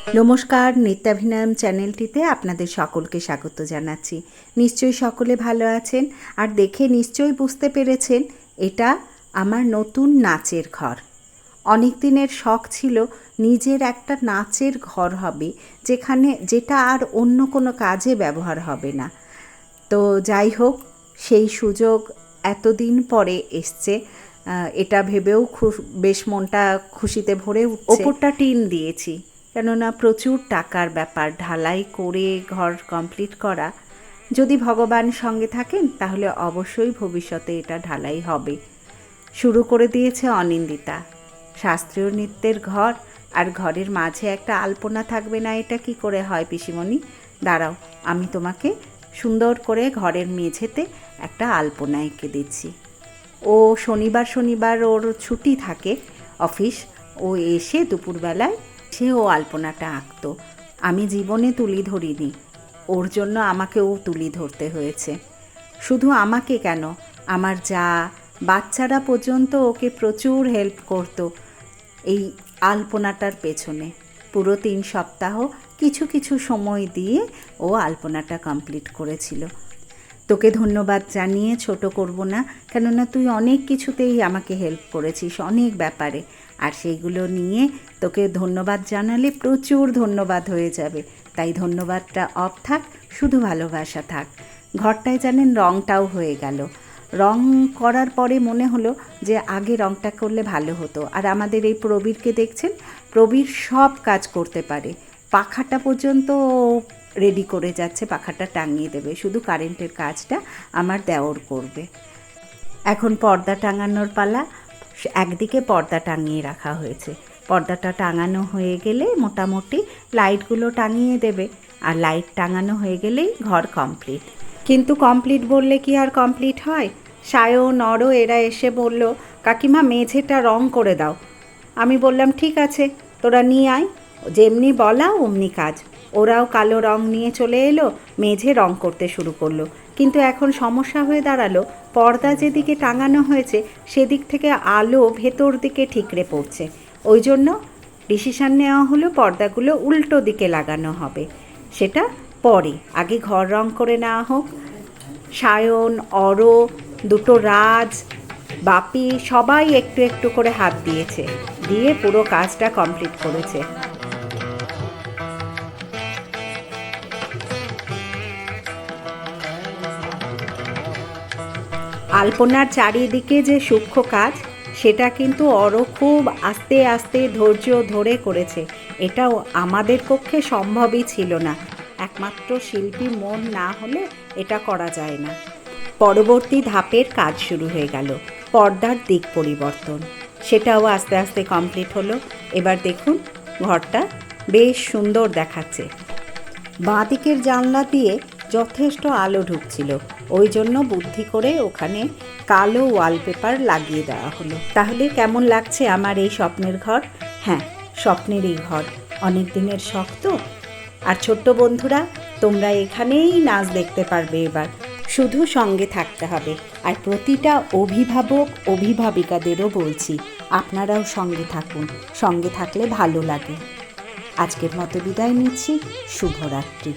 নমস্কার, নিত্যাভিনয়ম চ্যানেলটিতে আপনাদের সকলকে স্বাগত জানাচ্ছি। নিশ্চয়ই সকলে ভালো আছেন আর দেখে নিশ্চয়ই বুঝতে পেরেছেন এটা আমার নতুন নাচের ঘর। অনেক দিনের শখ ছিল নিজের একটা নাচের ঘর হবে, যেটা আর অন্য কোনো কাজে ব্যবহার হবে না। তো যাই হোক, সেই সুযোগ এতদিন পরে এসছে। এটা ভেবেও বেশ মনটা খুশিতে ভরে উঠছে। ওপরটা টিন দিয়েছি, কেননা প্রচুর টাকার ব্যাপার ঢালাই করে ঘর কমপ্লিট করা। যদি ভগবান সঙ্গে থাকেন তাহলে অবশ্যই ভবিষ্যতে এটা ঢালাই হবে। শুরু করে দিয়েছে অনিন্দিতা। শাস্ত্রীয় নৃত্যের ঘর আর ঘরের মাঝে একটা আলপনা থাকবে না, এটা কি করে হয় পিসিমণি? দাঁড়াও, আমি তোমাকে সুন্দর করে ঘরের মেঝেতে একটা আলপনা এঁকে দিচ্ছি। ও শনিবার ওর ছুটি থাকে অফিস, ও এসে দুপুরবেলায় ও আলপনাটা আঁকতো। আমি জীবনে তুলি ধরিনি, ওর জন্য আমাকেও তুলি ধরতে হয়েছে। শুধু আমাকে কেন, আমার যা বাচ্চারা পর্যন্ত ওকে প্রচুর হেল্প করতো এই আলপনাটার পেছনে। পুরো 3 সপ্তাহ কিছু কিছু সময় দিয়ে ও আলপনাটা কমপ্লিট করেছিল। তোকে ধন্যবাদ জানিয়ে ছোট করব না, কেননা তুই অনেক কিছুতেই আমাকে হেল্প করেছিস, অনেক ব্যাপারে। আর সেইগুলো নিয়ে তোকে ধন্যবাদ জানালে প্রচুর ধন্যবাদ হয়ে যাবে, তাই ধন্যবাদটা অফ থাক, শুধু ভালোবাসা থাক। ঘরটায় জানেন রঙটাও হয়ে গেল। রং করার পরে মনে হলো যে আগে রংটা করলে ভালো হতো। আর আমাদের এই প্রবীরকে দেখছেন, প্রবীর সব কাজ করতে পারে, পাখাটা পর্যন্ত রেডি করে যাচ্ছে, পাখাটা টাঙিয়ে দেবে, শুধু কারেন্টের কাজটা আমার দেওর করবে। এখন পর্দা টাঙানোর পালা। একদিকে পর্দা টাঙিয়ে রাখা হয়েছে, পর্দাটা টাঙানো হয়ে গেলে মোটামুটি লাইটগুলো টাঙিয়ে দেবে, আর লাইট টাঙানো হয়ে গেলেই ঘর কমপ্লিট। কিন্তু কমপ্লিট বললে কি আর কমপ্লিট হয়? সায়ন, নরও এরা এসে বলল, কাকিমা মেঝেটা রং করে দাও। আমি বললাম ঠিক আছে, তোরা নিয়ে আয়, যেমনি বলা অমনি কাজ। ওরাও কালো রং নিয়ে চলে এলো, মেঝে রং করতে শুরু করলো। কিন্তু এখন সমস্যা হয়ে দাঁড়ালো, পর্দা যেদিকে টাঙানো হয়েছে সেদিক থেকে আলো ভেতর দিকে ঠিকরে পড়ছে। ওই জন্য ডিসিশান নেওয়া হলো পর্দাগুলো উল্টো দিকে লাগানো হবে। সেটা পরে, আগে ঘর রং করে নেওয়া হোক। সায়ন, অরো, দুটো রাজ, বাপি সবাই একটু একটু করে হাত দিয়েছে, দিয়ে পুরো কাজটা কমপ্লিট করেছে। আলপনার চারিদিকে যে সূক্ষ্ম কাজ, সেটা কিন্তু অরো খুব আস্তে আস্তে ধৈর্য ধরে করেছে। এটাও আমাদের পক্ষে সম্ভবই ছিল না, একমাত্র শিল্পী মন না হলে এটা করা যায় না। পরবর্তী ধাপের কাজ শুরু হয়ে গেল, পর্দার দিক পরিবর্তন। সেটাও আস্তে আস্তে কমপ্লিট হলো। এবার দেখুন ঘরটা বেশ সুন্দর দেখাচ্ছে। বাঁ দিকের জানলা দিয়ে যথেষ্ট আলো ঢুকছিল, ওই জন্য বুদ্ধি করে ওখানে কালো ওয়ালপেপার লাগিয়ে দেওয়া হলো। তাহলে কেমন লাগছে আমার এই স্বপ্নের ঘর? হ্যাঁ, স্বপ্নেরই ঘর, অনেক দিনের শখ তো। আর ছোট্ট বন্ধুরা, তোমরা এখানেই নাচ দেখতে পারবে এবার, শুধু সঙ্গে থাকতে হবে। আর প্রতিটা অভিভাবক অভিভাবিকাদেরও বলছি, আপনারাও সঙ্গে থাকুন, সঙ্গে থাকলে ভালো লাগে। আজকের মতো বিদায় নিচ্ছি, শুভরাত্রি।